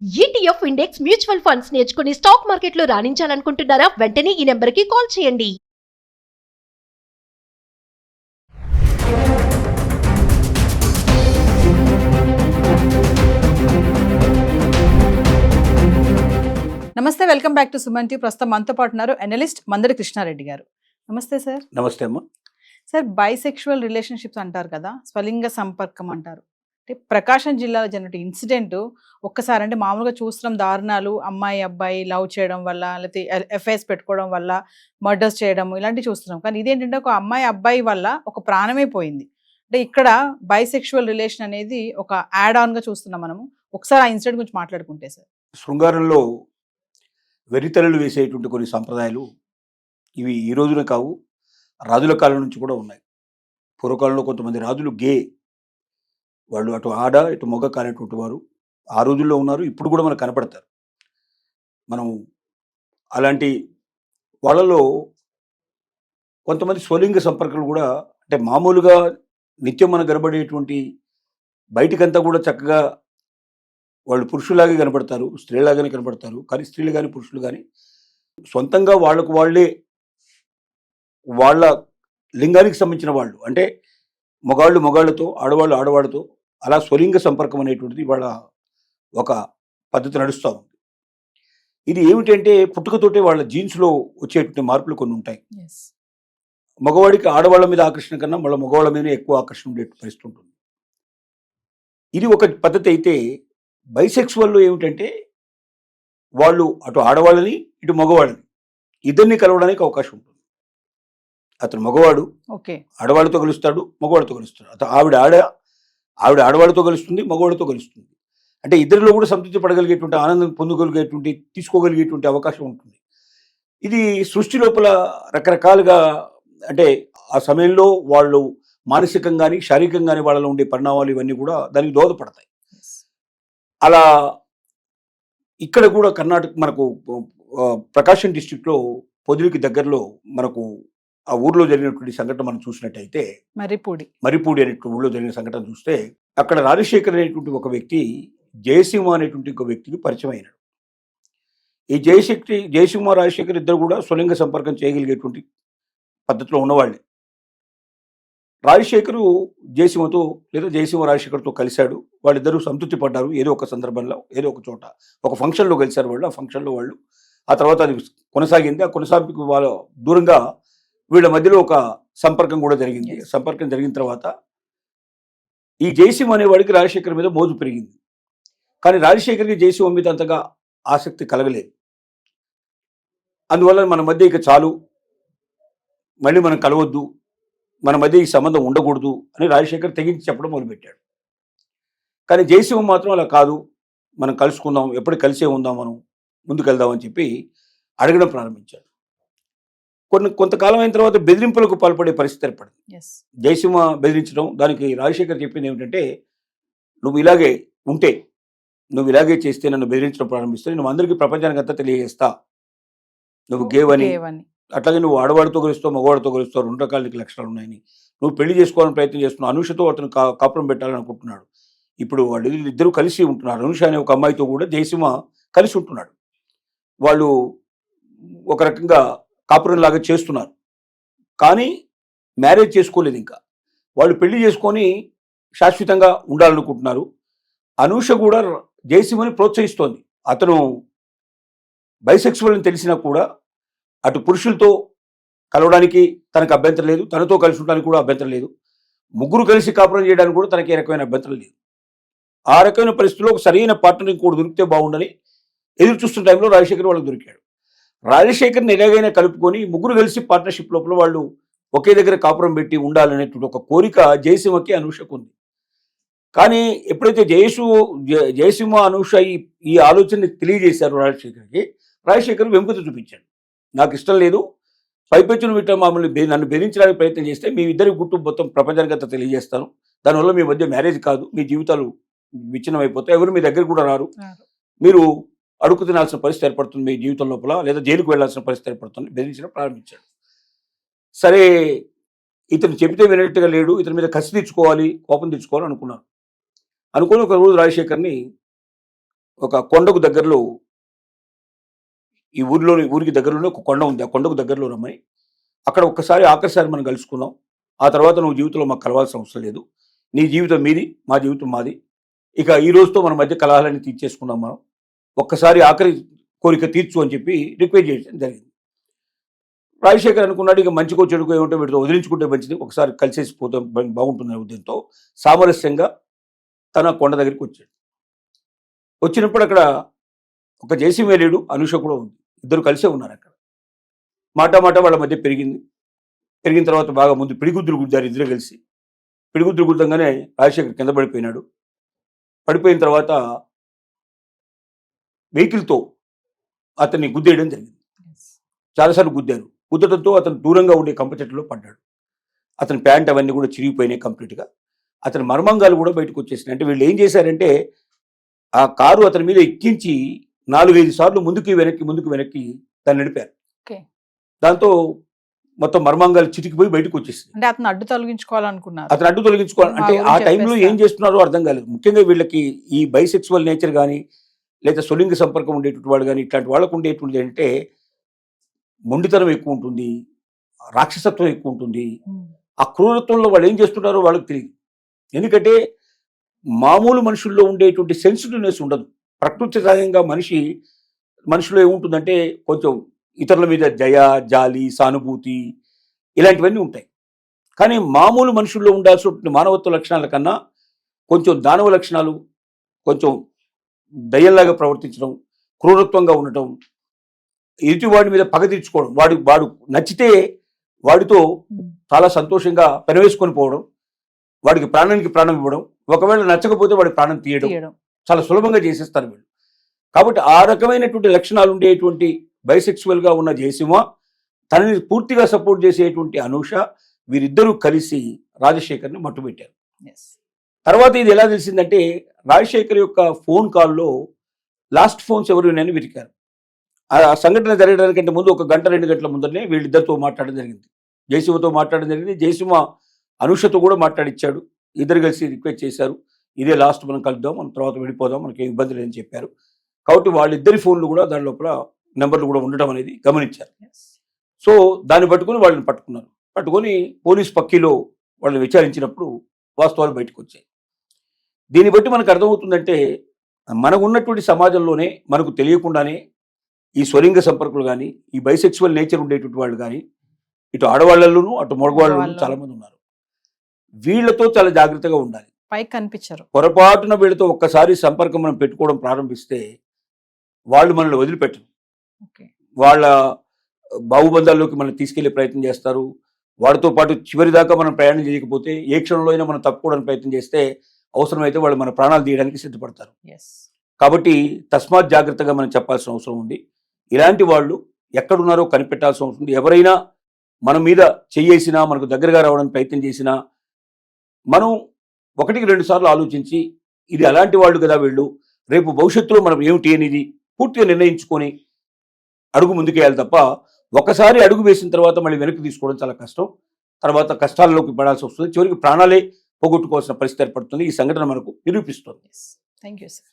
ETF index mutual funds నేర్చుకుని stock మార్కెట్లో రాణించాలనుకుంటున్నారా? వెంటనే ఈ నెంబర్కి కాల్ చేయండి. నమస్తే, welcome back to Suman TV. ప్రస్తుతం మనతో పాటు ఉన్నారు అనలిస్ట్ మందడి కృష్ణారెడ్డి గారు. నమస్తే సార్. నమస్తే అమ్మ. సార్, బైసెక్షువల్ రిలేషన్షిప్స్ అంటారు కదా, స్వలింగ సంపర్కం అంటారు. అంటే ప్రకాశం జిల్లాలో జరిగిన ఇన్సిడెంట్ ఒక్కసారి, అంటే మామూలుగా చూస్తున్నాం దారుణాలు, అమ్మాయి అబ్బాయి లవ్ చేయడం వల్ల, లేకపోతే ఎఫ్ఐఎస్ పెట్టుకోవడం వల్ల మర్డర్స్ చేయడం, ఇలాంటివి చూస్తున్నాం. కానీ ఇదేంటంటే ఒక అమ్మాయి అబ్బాయి వల్ల ఒక ప్రాణమే పోయింది. అంటే ఇక్కడ బైసెక్షువల్ రిలేషన్ అనేది ఒక యాడ్ ఆన్గా చూస్తున్నాం మనము. ఒకసారి ఆ ఇన్సిడెంట్ గురించి మాట్లాడుకుంటే సార్. శృంగారంలో వెరితలలు వేసేటువంటి కొన్ని సంప్రదాయాలు ఇవి ఈ రోజున కావు, రాజుల కాలం నుంచి కూడా ఉన్నాయి. పూర్వకాలంలో కొంతమంది రాజులు గే, వాళ్ళు అటు ఆడ ఇటు మొగ కానటువంటి వారు ఆ రోజుల్లో ఉన్నారు, ఇప్పుడు కూడా మనకు కనపడతారు. మనం అలాంటి వాళ్ళలో కొంతమంది స్వలింగ సంపర్కాలు కూడా, అంటే మామూలుగా నిత్యం మనకు కనబడేటువంటి బయటికంతా కూడా చక్కగా వాళ్ళు పురుషులాగే కనపడతారు, స్త్రీలాగానే కనపడతారు. కానీ స్త్రీలు కానీ పురుషులు కానీ సొంతంగా వాళ్ళకు వాళ్ళే వాళ్ళ లింగానికి సంబంధించిన వాళ్ళు, అంటే మగాళ్ళు మగాళ్ళతో, ఆడవాళ్ళు ఆడవాళ్ళతో అలా స్వలింగ సంపర్కం అనేటువంటిది వాళ్ళ ఒక పద్ధతి నడుస్తూ ఉంది. ఇది ఏమిటంటే పుట్టుకతోటే వాళ్ళ జీన్స్లో వచ్చేటువంటి మార్పులు కొన్ని ఉంటాయి. మగవాడికి ఆడవాళ్ళ మీద ఆకర్షణ కన్నా వాళ్ళ మగవాళ్ళ మీద ఎక్కువ ఆకర్షణ ఉండే పరిస్థితి ఉంటుంది. ఇది ఒక పద్ధతి అయితే, బైసెక్సువల్లో ఏమిటంటే వాళ్ళు అటు ఆడవాళ్ళని ఇటు మగవాళ్ళని ఇద్దరిని కలవడానికి అవకాశం ఉంటుంది. అతను మగవాడు ఆడవాళ్ళతో కలుస్తాడు, మగవాడితో కలుస్తాడు. అతను ఆవిడ ఆడవాళ్ళతో కలుస్తుంది, మగవాడితో కలుస్తుంది. అంటే ఇద్దరిలో కూడా సంతృప్తి పడగలిగేటువంటి, ఆనందం పొందగలిగేటువంటి, తీసుకోగలిగేటువంటి అవకాశం ఉంటుంది. ఇది సృష్టి లోపల రకరకాలుగా, అంటే ఆ సమయంలో వాళ్ళు మానసికంగాని శారీరకంగాని వాళ్ళలో ఉండే పరిణామాలు ఇవన్నీ కూడా దానికి దోహదపడతాయి. అలా ఇక్కడ కూడా కర్ణాటక మనకు ప్రకాశం డిస్ట్రిక్ట్లో పొదిలికి దగ్గరలో మనకు ఆ ఊర్లో జరిగినటువంటి సంఘటన మనం చూసినట్టయితే, మర్రిపూడి అనేటువంటి ఊళ్ళో జరిగిన సంఘటన చూస్తే, అక్కడ రాజశేఖర్ అనేటువంటి ఒక వ్యక్తి జయసింహ అనేటువంటి ఒక వ్యక్తికి పరిచయం అయినాడు. ఈ జయసింహ రాజశేఖర్ ఇద్దరు కూడా స్వలింగ సంపర్కం చేయగలిగేటువంటి పద్ధతిలో ఉన్నవాళ్ళే. రాజశేఖరు జయసింహతో లేదా జయసింహ రాజశేఖర్తో కలిశాడు. వాళ్ళిద్దరూ సంతృప్తి పడ్డారు. ఏదో ఒక సందర్భంలో, ఏదో ఒక చోట, ఒక ఫంక్షన్లో కలిశారు వాళ్ళు. ఆ ఫంక్షన్లో వాళ్ళు ఆ తర్వాత అది కొనసాగింది. ఆ కొనసాగింపు వాళ్ళ దూరంగా వీళ్ళ మధ్యలో ఒక సంపర్కం కూడా జరిగింది. సంపర్కం జరిగిన తర్వాత ఈ జయసింహ అనేవాడికి రాజశేఖర్ మీద మోజు పెరిగింది. కానీ రాజశేఖర్కి జయసింహ మీద అంతగా ఆసక్తి కలగలేదు. అందువల్ల మన మధ్య ఇక చాలు, మళ్ళీ మనం కలవద్దు, మన మధ్య ఈ సంబంధం ఉండకూడదు అని రాజశేఖర్ తెగించి చెప్పడం మొదలుపెట్టాడు. కానీ జయసింహ మాత్రం అలా కాదు, మనం కలుసుకుందాం, ఎప్పుడు కలిసే ఉందాం, మనం ముందుకెళ్దామని చెప్పి అడగడం ప్రారంభించాడు. కొంతకాలం అయిన తర్వాత బెదిరింపులకు పాల్పడే పరిస్థితి ఏర్పడింది. జయసింహ బెదిరించడం, దానికి రాజశేఖర్ చెప్పింది ఏమిటంటే, నువ్వు ఇలాగే ఉంటే, నువ్వు ఇలాగే చేస్తే, నన్ను బెదిరించడం ప్రారంభిస్తే నువ్వు అందరికీ ప్రపంచానికి అంతా తెలియజేస్తా, నువ్వు గేవని, అట్లాగే నువ్వు ఆడవాడితో కలుస్తావు, మగవాడితో కలుస్తావు, రెండు రకాల లక్షణాలు ఉన్నాయని, నువ్వు పెళ్లి చేసుకోవాలని ప్రయత్నం చేస్తున్నావు, అనుషతో అతను కాపురం పెట్టాలని అనుకుంటున్నాడు. ఇప్పుడు వాళ్ళు ఇద్దరు కలిసి ఉంటున్నారు. అనుష అనే ఒక అమ్మాయితో కూడా జయసింహ కలిసి ఉంటున్నాడు. వాళ్ళు ఒక రకంగా కాపురం లాగా చేస్తున్నారు. కానీ మ్యారేజ్ చేసుకోలేదు. ఇంకా వాళ్ళు పెళ్లి చేసుకొని శాశ్వతంగా ఉండాలనుకుంటున్నారు. అనూష కూడా జయసింహని ప్రోత్సహిస్తోంది. అతను బైసెక్సువల్ అని తెలిసినా కూడా అటు పురుషులతో కలవడానికి తనకు అభ్యంతరం లేదు, తనతో కలిసి ఉండడానికి కూడా అభ్యంతరం లేదు, ముగ్గురు కలిసి కాపురం చేయడానికి కూడా తనకి ఏ రకమైన అభ్యంతరం లేదు. ఆ రకమైన పరిస్థితుల్లో ఒక సరైన పార్ట్నర్ ఇంకోటి దొరికితే బాగుండని ఎదురు చూస్తున్న టైంలో రాజశేఖర్ వాళ్ళకి దొరికాడు. రాజశేఖర్ని ఎలాగైనా కలుపుకొని ముగ్గురు కలిసి పార్ట్నర్షిప్ లోపల వాళ్ళు ఒకే దగ్గర కాపురం పెట్టి ఉండాలనేటువంటి ఒక కోరిక జయసింహకి, అనూషకు ఉంది. కానీ ఎప్పుడైతే జయసింహ అనూష ఈ ఆలోచనని తెలియజేశారు రాజశేఖర్ వెంపుత చూపించాడు. నాకు ఇష్టం లేదు, పైపెచ్చున విట్ట నన్ను బెదిరించడానికి ప్రయత్నం చేస్తే మీ ఇద్దరి గుట్టు మొత్తం ప్రపంచానికి అంతా తెలియజేస్తాను, దానివల్ల మీ మధ్య మ్యారేజ్ కాదు, మీ జీవితాలు విచ్ఛిన్నం అయిపోతాయి, ఎవరు మీ దగ్గర కూడా రారు, మీరు అడుగు తినాల్సిన పరిస్థితి ఏర్పడుతుంది మీ జీవితం లోపల, లేదా జైలుకు వెళ్లాల్సిన పరిస్థితి ఏర్పడుతుంది, బెదిరించడం ప్రారంభించాడు. సరే, ఇతను చెబితే వినట్టుగా లేడు, ఇతని మీద కసి తెచ్చుకోవాలి, కోపం తెచ్చుకోవాలి అనుకున్నాను. అనుకుని ఒక రోజు రాజశేఖర్ని ఒక కొండకు దగ్గరలో, ఈ ఊరికి దగ్గరలోనే ఒక కొండ ఉంది, ఆ కొండకు దగ్గరలో రమ్మని, అక్కడ ఒక్కసారి ఆఖరిసారి మనం కలుసుకుందాం, ఆ తర్వాత నువ్వు జీవితంలో మాకు కలవాల్సిన అవసరం లేదు, నీ జీవితం మీది, మా జీవితం మాది, ఇక ఈ రోజుతో మన మధ్య కలహాలన్నీ తీర్చేసుకుందాం, మనం ఒక్కసారి ఆఖరి కోరిక తీర్చు అని చెప్పి రిక్వెస్ట్ చేయడం జరిగింది. రాజశేఖర్ అనుకున్నాడు, ఇక మంచికో చెడుకో ఏమంటే వీటితో వదిలించుకుంటే మంచిది, ఒకసారి కలిసేసి పోతే బాగుంటుందనే ఉద్దేశంతో సామరస్యంగా తన కొండ దగ్గరికి వచ్చాడు. వచ్చినప్పుడు అక్కడ ఒక జయసింహేలుడు అనుష కూడా ఉంది, ఇద్దరు కలిసే ఉన్నారు అక్కడ. మాట వాళ్ళ మధ్య పెరిగింది. పెరిగిన తర్వాత బాగా ముందు పిడిగుద్దులు గుద్దారు ఇద్దరు కలిసి. పిడిగుద్దులు గుద్దంగానే రాజశేఖర్ కింద పడిపోయినాడు. పడిపోయిన తర్వాత వెహికల్తో అతన్ని గుద్దేయడం జరిగింది. చాలాసార్లు గుద్దారు. గుద్దడంతో అతను దూరంగా ఉండే కంప చెట్టులో పడ్డాడు. అతని ప్యాంట్ అవన్నీ కూడా చిరిగిపోయినాయి కంప్లీట్గా. అతని మర్మంగాలు కూడా బయటకు వచ్చేసినాయి. అంటే వీళ్ళు ఏం చేశారంటే ఆ కారు అతని మీద ఎక్కించి 4-5 సార్లు ముందుకు వెనక్కి దాన్ని నడిపారు. దాంతో మొత్తం మర్మాంగాలు చిటికిపోయి బయటకు వచ్చేసింది. అంటే అతను అడ్డు తొలగించుకోవాలనుకున్నారు. అతను అడ్డు తొలగించుకోవాలి అంటే ఆ టైంలో ఏం చేస్తున్నారో అర్థం కాలేదు. ముఖ్యంగా వీళ్ళకి ఈ బైసెక్సువల్ నేచర్ కానీ లేదా స్వలింగ సంపర్కం ఉండేటువంటి వాళ్ళు కానీ ఇట్లాంటి వాళ్ళకు ఉండేటువంటిది అంటే మొండితనం ఎక్కువ ఉంటుంది, రాక్షసత్వం ఎక్కువ ఉంటుంది. ఆ క్రూరత్వంలో వాళ్ళు ఏం చేస్తున్నారో వాళ్ళకి తెలియదు. ఎందుకంటే మామూలు మనుషుల్లో ఉండేటువంటి సెన్సిటివ్నెస్ ఉండదు. ప్రకృతి సహజంగా మనిషిలో ఏముంటుందంటే కొంచెం ఇతరుల మీద దయ, జాలి, సానుభూతి ఇలాంటివన్నీ ఉంటాయి. కానీ మామూలు మనుషుల్లో ఉండాల్సిన మానవత్వ లక్షణాల కన్నా కొంచెం దానవ లక్షణాలు, కొంచెం దయ్యంలాగా ప్రవర్తించడం, క్రూరత్వంగా ఉండటం, ఎదుటివాడి మీద పగ తీర్చుకోవడం, వాడు నచ్చితే వాడితో చాలా సంతోషంగా పెనవేసుకొని పోవడం, వాడికి ప్రాణానికి ప్రాణం ఇవ్వడం, ఒకవేళ నచ్చకపోతే వాడి ప్రాణం తీయడం చాలా సులభంగా చేసేస్తారు వీళ్ళు. కాబట్టి ఆ రకమైనటువంటి లక్షణాలు ఉండేటువంటి బైసెక్సువల్గా ఉన్న జయసింహ, తనని పూర్తిగా సపోర్ట్ చేసేటువంటి అనూష, వీరిద్దరూ కలిసి రాజశేఖర్ని మట్టుబెట్టారు. తర్వాత ఇది ఎలా తెలిసిందంటే రాజశేఖర్ యొక్క ఫోన్ కాల్లో లాస్ట్ ఫోన్స్ ఎవరు అని వెతికారు. ఆ సంఘటన జరగడానికంటే ముందు 1 గంట 2 గంటల ముందరనే వీళ్ళిద్దరితో మాట్లాడడం జరిగింది. జయసింహతో మాట్లాడడం జరిగింది. జయసింహ అనుషతో కూడా మాట్లాడిచ్చాడు. ఇద్దరు కలిసి రిక్వెస్ట్ చేశారు, ఇదే లాస్ట్, మనం కలుద్దాం, మనం తర్వాత వెళ్ళిపోదాం, మనకి ఏం ఇబ్బంది లేదని చెప్పారు. కాబట్టి వాళ్ళిద్దరి ఫోన్లు కూడా దాని లోపల నెంబర్లు కూడా ఉండటం అనేది గమనించారు. సో దాన్ని వాళ్ళని పట్టుకొని పోలీస్ పక్కీలో వాళ్ళని విచారించినప్పుడు వాస్తవాలు బయటకు వచ్చాయి. దీన్ని బట్టి మనకు అర్థమవుతుందంటే మనకు ఉన్నటువంటి సమాజంలోనే మనకు తెలియకుండానే ఈ స్వలింగ సంపర్కులు కానీ, ఈ బైసెక్సువల్ నేచర్ ఉండేటువంటి వాళ్ళు కానీ, ఇటు ఆడవాళ్ళలోనూ అటు మగవాళ్ళలోనూ చాలా మంది ఉన్నారు. వీళ్ళతో చాలా జాగ్రత్తగా ఉండాలి. పైకి కనిపించరు. పొరపాటున వీళ్ళతో ఒక్కసారి సంపర్కం మనం పెట్టుకోవడం ప్రారంభిస్తే వాళ్ళు మనల్ని వదిలిపెట్టరు. వాళ్ళ బాహుబంధాల్లోకి మనం తీసుకెళ్లే ప్రయత్నం చేస్తారు. వాడితో పాటు చివరి దాకా మనం ప్రయాణం చేయకపోతే, ఏ క్షణంలో అయినా మనం తప్పుకోవడానికి ప్రయత్నం చేస్తే, అవసరమైతే వాళ్ళు మన ప్రాణాలు తీయడానికి సిద్ధపడతారు. కాబట్టి తస్మాత్ జాగ్రత్తగా మనం చెప్పాల్సిన అవసరం ఉంది. ఇలాంటి వాళ్ళు ఎక్కడున్నారో కనిపెట్టాల్సిన అవసరం ఉంది. ఎవరైనా మన మీద చెయ్యేసినా, మనకు దగ్గరగా రావడానికి ప్రయత్నం చేసినా, మనం 1-2 సార్లు ఆలోచించి, ఇది అలాంటి వాళ్ళు కదా వీళ్ళు, రేపు భవిష్యత్తులో మనం ఏమిటి అనేది పూర్తిగా నిర్ణయించుకొని అడుగు ముందుకేయాలి తప్ప, ఒకసారి అడుగు వేసిన తర్వాత మళ్ళీ వెనక్కి తీసుకోవడం చాలా కష్టం. తర్వాత కష్టాల్లోకి పడాల్సి వస్తుంది. చివరికి ప్రాణాలే పోగొట్టుకోవాల్సిన పరిస్థితి ఏర్పడుతుంది. ఈ సంఘటన మనకు నిరూపిస్తుంది. Thank you sir.